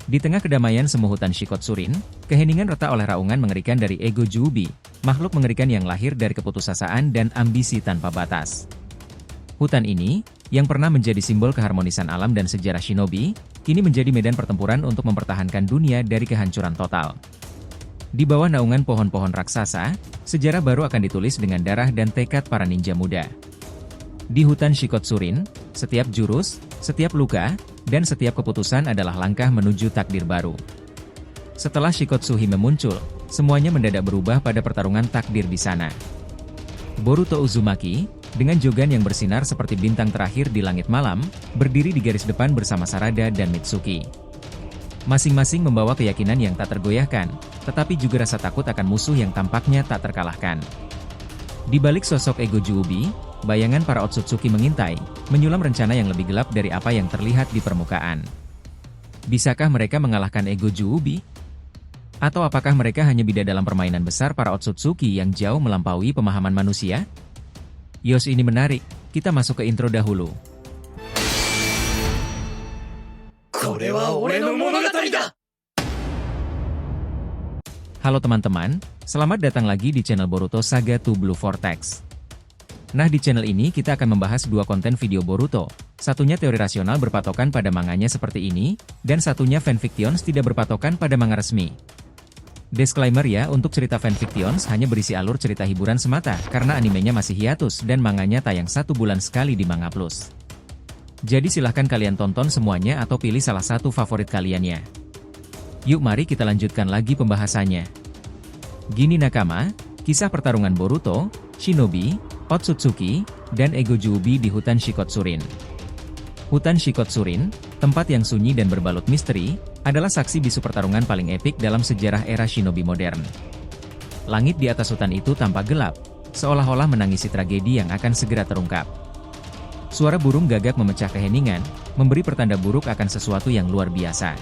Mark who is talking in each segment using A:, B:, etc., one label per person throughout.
A: Di tengah kedamaian semu hutan Shikotsurin, keheningan retak oleh raungan mengerikan dari ego Juubi, makhluk mengerikan yang lahir dari keputusasaan dan ambisi tanpa batas. Hutan ini, yang pernah menjadi simbol keharmonisan alam dan sejarah shinobi, kini menjadi medan pertempuran untuk mempertahankan dunia dari kehancuran total. Di bawah naungan pohon-pohon raksasa, sejarah baru akan ditulis dengan darah dan tekad para ninja muda. Di hutan Shikotsurin, setiap jurus, setiap luka, dan setiap keputusan adalah langkah menuju takdir baru. Setelah Shikotsuhime muncul, semuanya mendadak berubah pada pertarungan takdir di sana. Boruto Uzumaki, dengan jogan yang bersinar seperti bintang terakhir di langit malam, berdiri di garis depan bersama Sarada dan Mitsuki. Masing-masing membawa keyakinan yang tak tergoyahkan, tetapi juga rasa takut akan musuh yang tampaknya tak terkalahkan. Di balik sosok ego Juubi, bayangan para Otsutsuki mengintai, menyulam rencana yang lebih gelap dari apa yang terlihat di permukaan. Bisakah mereka mengalahkan ego Juubi? Atau apakah mereka hanya bida dalam permainan besar para Otsutsuki yang jauh melampaui pemahaman manusia? Yos, ini menarik, kita masuk ke intro dahulu. Halo teman-teman, selamat datang lagi di channel Boruto Saga to Blue Vortex. Nah, di channel ini kita akan membahas dua konten video Boruto, satunya teori rasional berpatokan pada manganya seperti ini, dan satunya fanfictions tidak berpatokan pada manga resmi. Disclaimer ya, untuk cerita fanfictions hanya berisi alur cerita hiburan semata, karena animenya masih hiatus dan manganya tayang 1 bulan sekali di Manga Plus. Jadi silahkan kalian tonton semuanya atau pilih salah satu favorit kaliannya. Yuk mari kita lanjutkan lagi pembahasannya. Gini nakama, kisah pertarungan Boruto, Shinobi, Otsutsuki, dan ego Juubi di hutan Shikotsurin. Hutan Shikotsurin, tempat yang sunyi dan berbalut misteri, adalah saksi bisu pertarungan paling epik dalam sejarah era shinobi modern. Langit di atas hutan itu tampak gelap, seolah-olah menangisi tragedi yang akan segera terungkap. Suara burung gagak memecah keheningan, memberi pertanda buruk akan sesuatu yang luar biasa.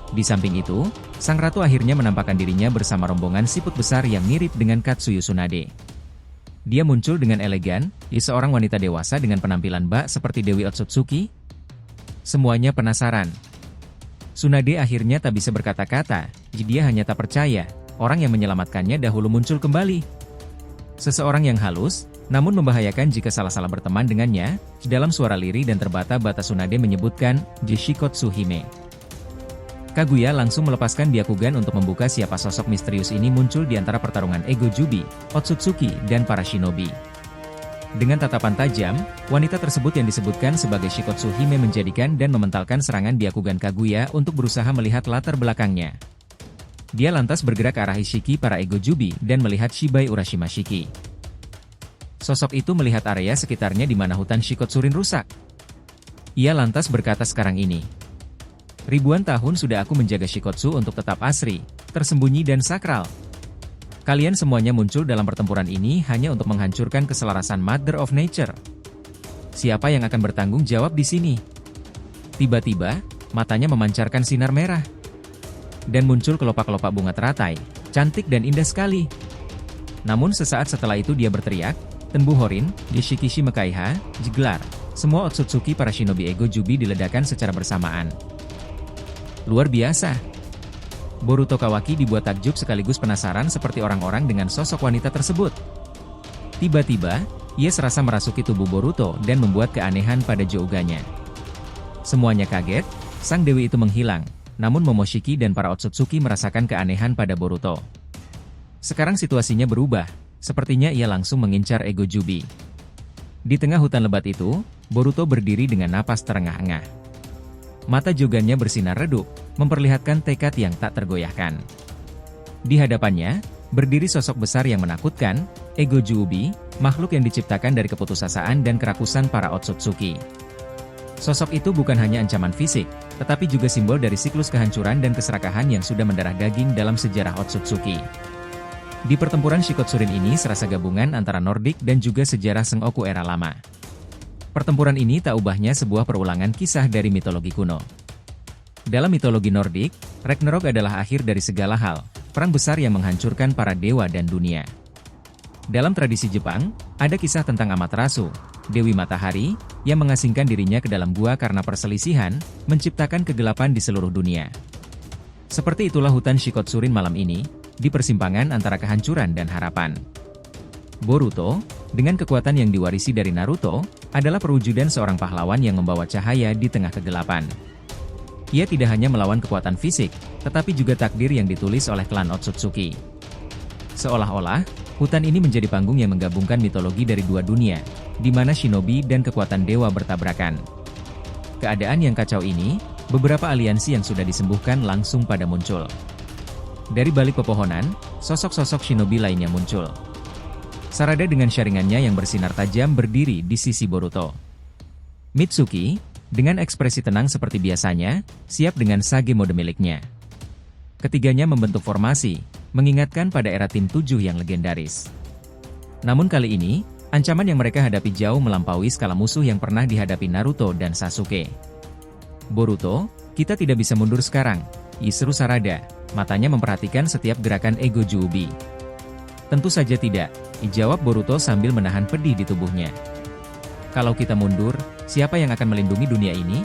A: Di samping itu, sang ratu akhirnya menampakkan dirinya bersama rombongan siput besar yang mirip dengan Katsuyu Tsunade. Dia muncul dengan elegan, seorang wanita dewasa dengan penampilan bak seperti Dewi Otsutsuki. Semuanya penasaran. Tsunade akhirnya tak bisa berkata-kata, dia hanya tak percaya, orang yang menyelamatkannya dahulu muncul kembali. Seseorang yang halus, namun membahayakan jika salah-salah berteman dengannya, dalam suara lirih dan terbata-bata Tsunade menyebutkan, Shikotsuhime. Kaguya langsung melepaskan Byakugan untuk membuka siapa sosok misterius ini muncul di antara pertarungan ego Juubi, Otsutsuki, dan para shinobi. Dengan tatapan tajam, wanita tersebut yang disebutkan sebagai Shikotsuhime menjadikan dan mementalkan serangan Byakugan Kaguya untuk berusaha melihat latar belakangnya. Dia lantas bergerak ke arah Ishiki para ego Juubi dan melihat Shibai Urashima Shiki. Sosok itu melihat area sekitarnya di mana hutan Shikotsurin rusak. Ia lantas berkata, sekarang ini. Ribuan tahun sudah aku menjaga Shikotsu untuk tetap asri, tersembunyi dan sakral. Kalian semuanya muncul dalam pertempuran ini hanya untuk menghancurkan keselarasan Mother of Nature. Siapa yang akan bertanggung jawab di sini? Tiba-tiba, matanya memancarkan sinar merah. Dan muncul kelopak-kelopak bunga teratai, cantik dan indah sekali. Namun sesaat setelah itu dia berteriak, Tenbu Horin, Yishikishi Mekaiha, Jeglar. Semua Otsutsuki para shinobi ego Juubi diledakkan secara bersamaan. Luar biasa. Boruto Kawaki dibuat takjub sekaligus penasaran seperti orang-orang dengan sosok wanita tersebut. Tiba-tiba, ia serasa merasuki tubuh Boruto dan membuat keanehan pada jouganya. Semuanya kaget, sang dewi itu menghilang, namun Momoshiki dan para Otsutsuki merasakan keanehan pada Boruto. Sekarang situasinya berubah, sepertinya ia langsung mengincar ego Juubi. Di tengah hutan lebat itu, Boruto berdiri dengan napas terengah-engah. Mata jogannya bersinar redup, memperlihatkan tekad yang tak tergoyahkan. Di hadapannya, berdiri sosok besar yang menakutkan, ego Juubi, makhluk yang diciptakan dari keputusasaan dan kerakusan para Otsutsuki. Sosok itu bukan hanya ancaman fisik, tetapi juga simbol dari siklus kehancuran dan keserakahan yang sudah mendarah daging dalam sejarah Otsutsuki. Di pertempuran Shikotsurin ini serasa gabungan antara Nordik dan juga sejarah Sengoku era lama. Pertempuran ini tak ubahnya sebuah perulangan kisah dari mitologi kuno. Dalam mitologi Nordik, Ragnarok adalah akhir dari segala hal, perang besar yang menghancurkan para dewa dan dunia. Dalam tradisi Jepang, ada kisah tentang Amaterasu, Dewi Matahari, yang mengasingkan dirinya ke dalam gua karena perselisihan, menciptakan kegelapan di seluruh dunia. Seperti itulah hutan Shikotsurin malam ini, di persimpangan antara kehancuran dan harapan. Boruto, dengan kekuatan yang diwarisi dari Naruto, adalah perwujudan seorang pahlawan yang membawa cahaya di tengah kegelapan. Ia tidak hanya melawan kekuatan fisik, tetapi juga takdir yang ditulis oleh klan Otsutsuki. Seolah-olah, hutan ini menjadi panggung yang menggabungkan mitologi dari dua dunia, di mana shinobi dan kekuatan dewa bertabrakan. Keadaan yang kacau ini, beberapa aliansi yang sudah disembuhkan langsung pada muncul. Dari balik pepohonan, sosok-sosok shinobi lainnya muncul. Sarada dengan syaringannya yang bersinar tajam berdiri di sisi Boruto. Mitsuki, dengan ekspresi tenang seperti biasanya, siap dengan Sage mode miliknya. Ketiganya membentuk formasi, mengingatkan pada era tim 7 yang legendaris. Namun kali ini, ancaman yang mereka hadapi jauh melampaui skala musuh yang pernah dihadapi Naruto dan Sasuke. Boruto, kita tidak bisa mundur sekarang, seru Sarada, matanya memperhatikan setiap gerakan Ego Juubi. Tentu saja tidak, jawab Boruto sambil menahan pedih di tubuhnya. Kalau kita mundur, siapa yang akan melindungi dunia ini?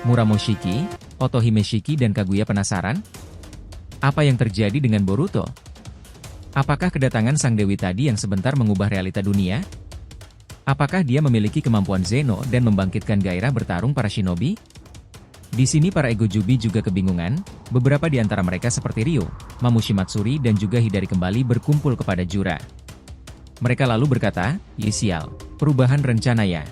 A: Muramoshiki, Otohime Shiki dan Kaguya penasaran? Apa yang terjadi dengan Boruto? Apakah kedatangan sang dewi tadi yang sebentar mengubah realita dunia? Apakah dia memiliki kemampuan Zeno dan membangkitkan gairah bertarung para shinobi? Di sini para Ego Juubi juga kebingungan, beberapa di antara mereka seperti Ryo, Mamushi Matsuri dan juga Hidari kembali berkumpul kepada Jura. Mereka lalu berkata, sial, perubahan rencana ya.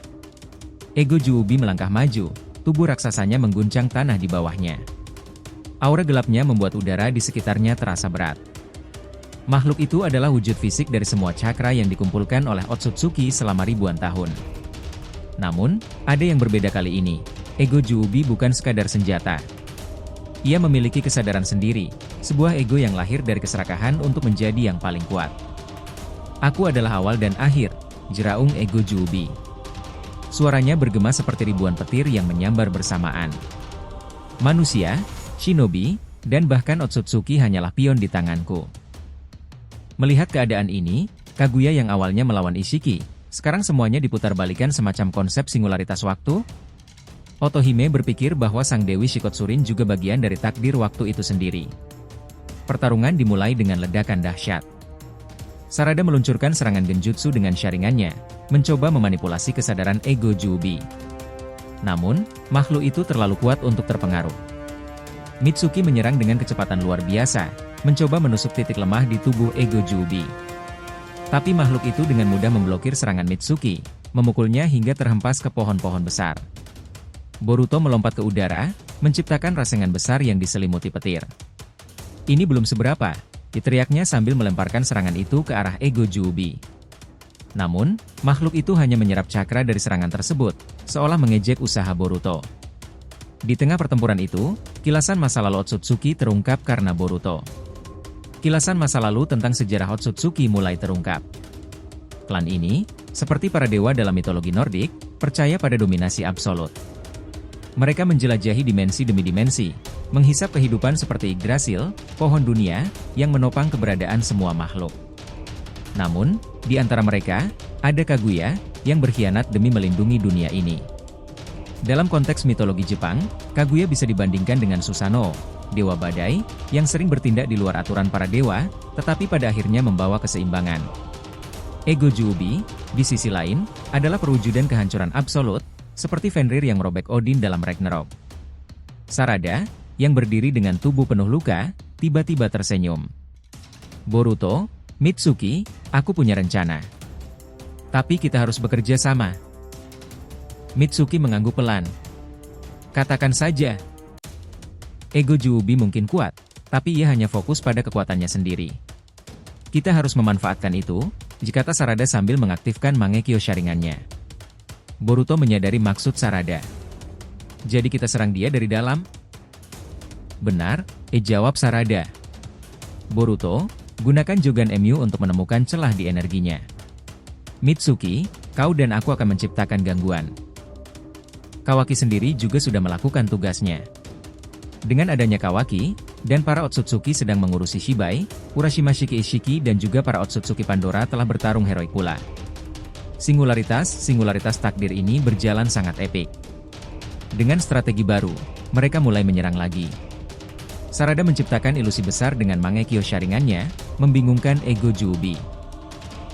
A: Ego Juubi melangkah maju, tubuh raksasanya mengguncang tanah di bawahnya. Aura gelapnya membuat udara di sekitarnya terasa berat. Makhluk itu adalah wujud fisik dari semua cakra yang dikumpulkan oleh Otsutsuki selama ribuan tahun. Namun, ada yang berbeda kali ini. Ego Juubi bukan sekadar senjata. Ia memiliki kesadaran sendiri, sebuah ego yang lahir dari keserakahan untuk menjadi yang paling kuat. Aku adalah awal dan akhir, jeraung Ego Juubi. Suaranya bergema seperti ribuan petir yang menyambar bersamaan. Manusia, shinobi, dan bahkan Otsutsuki hanyalah pion di tanganku. Melihat keadaan ini, Kaguya yang awalnya melawan Ishiki, sekarang semuanya diputar-balikan semacam konsep singularitas waktu. Otohime berpikir bahwa sang Dewi Shikotsurin juga bagian dari takdir waktu itu sendiri. Pertarungan dimulai dengan ledakan dahsyat. Sarada meluncurkan serangan genjutsu dengan syaringannya, mencoba memanipulasi kesadaran Ego Juubi. Namun, makhluk itu terlalu kuat untuk terpengaruh. Mitsuki menyerang dengan kecepatan luar biasa, mencoba menusuk titik lemah di tubuh Ego Juubi. Tapi makhluk itu dengan mudah memblokir serangan Mitsuki, memukulnya hingga terhempas ke pohon-pohon besar. Boruto melompat ke udara, menciptakan rasengan besar yang diselimuti petir. Ini belum seberapa, teriaknya sambil melemparkan serangan itu ke arah Ego Juubi. Namun, makhluk itu hanya menyerap cakra dari serangan tersebut, seolah mengejek usaha Boruto. Di tengah pertempuran itu, kilasan masa lalu Otsutsuki terungkap karena Boruto. Kilasan masa lalu tentang sejarah Otsutsuki mulai terungkap. Klan ini, seperti para dewa dalam mitologi Nordik, percaya pada dominasi absolut. Mereka menjelajahi dimensi demi dimensi, menghisap kehidupan seperti Yggdrasil, pohon dunia, yang menopang keberadaan semua makhluk. Namun, di antara mereka, ada Kaguya, yang berkhianat demi melindungi dunia ini. Dalam konteks mitologi Jepang, Kaguya bisa dibandingkan dengan Susanoo, dewa badai, yang sering bertindak di luar aturan para dewa, tetapi pada akhirnya membawa keseimbangan. Ego Juubi, di sisi lain, adalah perwujudan kehancuran absolut, seperti Fenrir yang merobek Odin dalam Ragnarok. Sarada, yang berdiri dengan tubuh penuh luka, tiba-tiba tersenyum. Boruto, Mitsuki, aku punya rencana. Tapi kita harus bekerja sama. Mitsuki mengangguk pelan. Katakan saja. Ego Juubi mungkin kuat, tapi ia hanya fokus pada kekuatannya sendiri. Kita harus memanfaatkan itu, kata Sarada sambil mengaktifkan Mangekyo Sharingan-nya. Boruto menyadari maksud Sarada. Jadi kita serang dia dari dalam? Benar, jawab Sarada. Boruto, gunakan Jogan Emyu untuk menemukan celah di energinya. Mitsuki, kau dan aku akan menciptakan gangguan. Kawaki sendiri juga sudah melakukan tugasnya. Dengan adanya Kawaki, dan para Otsutsuki sedang mengurusi Shibai, Urashima Shiki Ishiki dan juga para Otsutsuki Pandora telah bertarung heroik pula. Singularitas takdir ini berjalan sangat epik. Dengan strategi baru, mereka mulai menyerang lagi. Sarada menciptakan ilusi besar dengan Mangekyo Sharingan-nya, membingungkan ego Juubi.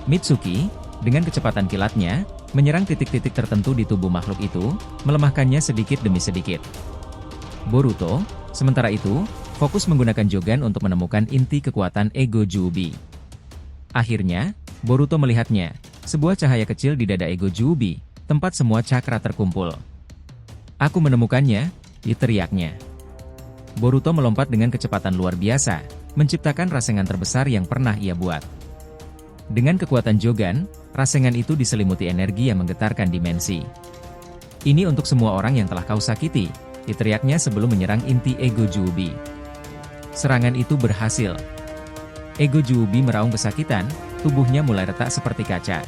A: Mitsuki, dengan kecepatan kilatnya, menyerang titik-titik tertentu di tubuh makhluk itu, melemahkannya sedikit demi sedikit. Boruto, sementara itu, fokus menggunakan Jogan untuk menemukan inti kekuatan ego Juubi. Akhirnya, Boruto melihatnya, sebuah cahaya kecil di dada ego Juubi, tempat semua cakra terkumpul. "Aku menemukannya," teriaknya. Boruto melompat dengan kecepatan luar biasa, menciptakan rasengan terbesar yang pernah ia buat. Dengan kekuatan Jogan, rasengan itu diselimuti energi yang menggetarkan dimensi. "Ini untuk semua orang yang telah kau sakiti," teriaknya sebelum menyerang inti ego Juubi. Serangan itu berhasil. Ego Juubi meraung kesakitan, tubuhnya mulai retak seperti kaca.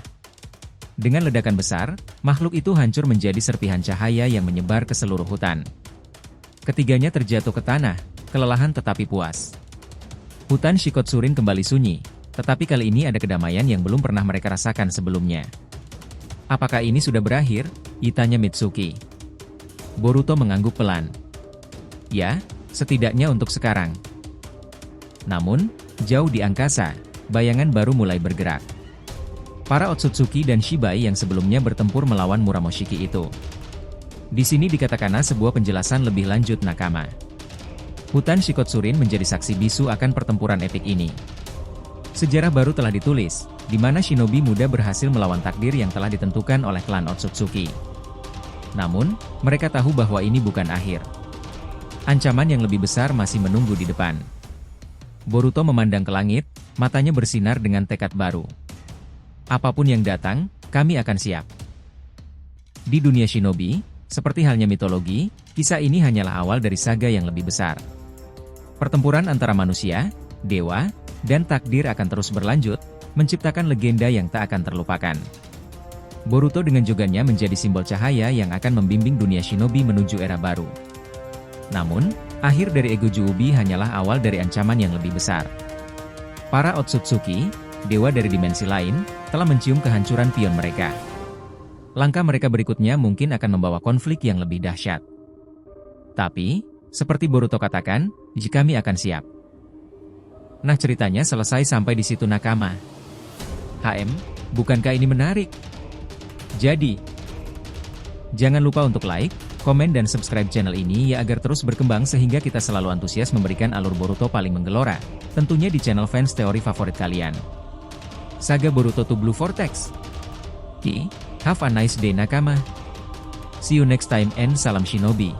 A: Dengan ledakan besar, makhluk itu hancur menjadi serpihan cahaya yang menyebar ke seluruh hutan. Ketiganya terjatuh ke tanah, kelelahan tetapi puas. Hutan Shikotsurin kembali sunyi, tetapi kali ini ada kedamaian yang belum pernah mereka rasakan sebelumnya. "Apakah ini sudah berakhir?" tanya Mitsuki. Boruto mengangguk pelan. "Ya, setidaknya untuk sekarang." Namun, jauh di angkasa, bayangan baru mulai bergerak. Para Otsutsuki dan Shibai yang sebelumnya bertempur melawan Muramoshiki itu. Di sini dikatakan sebuah penjelasan lebih lanjut nakama. Hutan Shikotsurin menjadi saksi bisu akan pertempuran epik ini. Sejarah baru telah ditulis, di mana shinobi muda berhasil melawan takdir yang telah ditentukan oleh klan Otsutsuki. Namun, mereka tahu bahwa ini bukan akhir. Ancaman yang lebih besar masih menunggu di depan. Boruto memandang ke langit, matanya bersinar dengan tekad baru. "Apapun yang datang, kami akan siap." Di dunia shinobi, seperti halnya mitologi, kisah ini hanyalah awal dari saga yang lebih besar. Pertempuran antara manusia, dewa, dan takdir akan terus berlanjut, menciptakan legenda yang tak akan terlupakan. Boruto dengan Jogannya menjadi simbol cahaya yang akan membimbing dunia shinobi menuju era baru. Namun, akhir dari ego Juubi hanyalah awal dari ancaman yang lebih besar. Para Otsutsuki, dewa dari dimensi lain, telah mencium kehancuran pion mereka. Langkah mereka berikutnya mungkin akan membawa konflik yang lebih dahsyat. Tapi, seperti Boruto katakan, kami akan siap. Nah, ceritanya selesai sampai di situ nakama. Bukankah ini menarik? Jadi, jangan lupa untuk like, komen dan subscribe channel ini ya agar terus berkembang sehingga kita selalu antusias memberikan alur Boruto paling menggelora, tentunya di channel fans teori favorit kalian. Saga Boruto to Blue Vortex. Have a nice day nakama. See you next time and salam shinobi.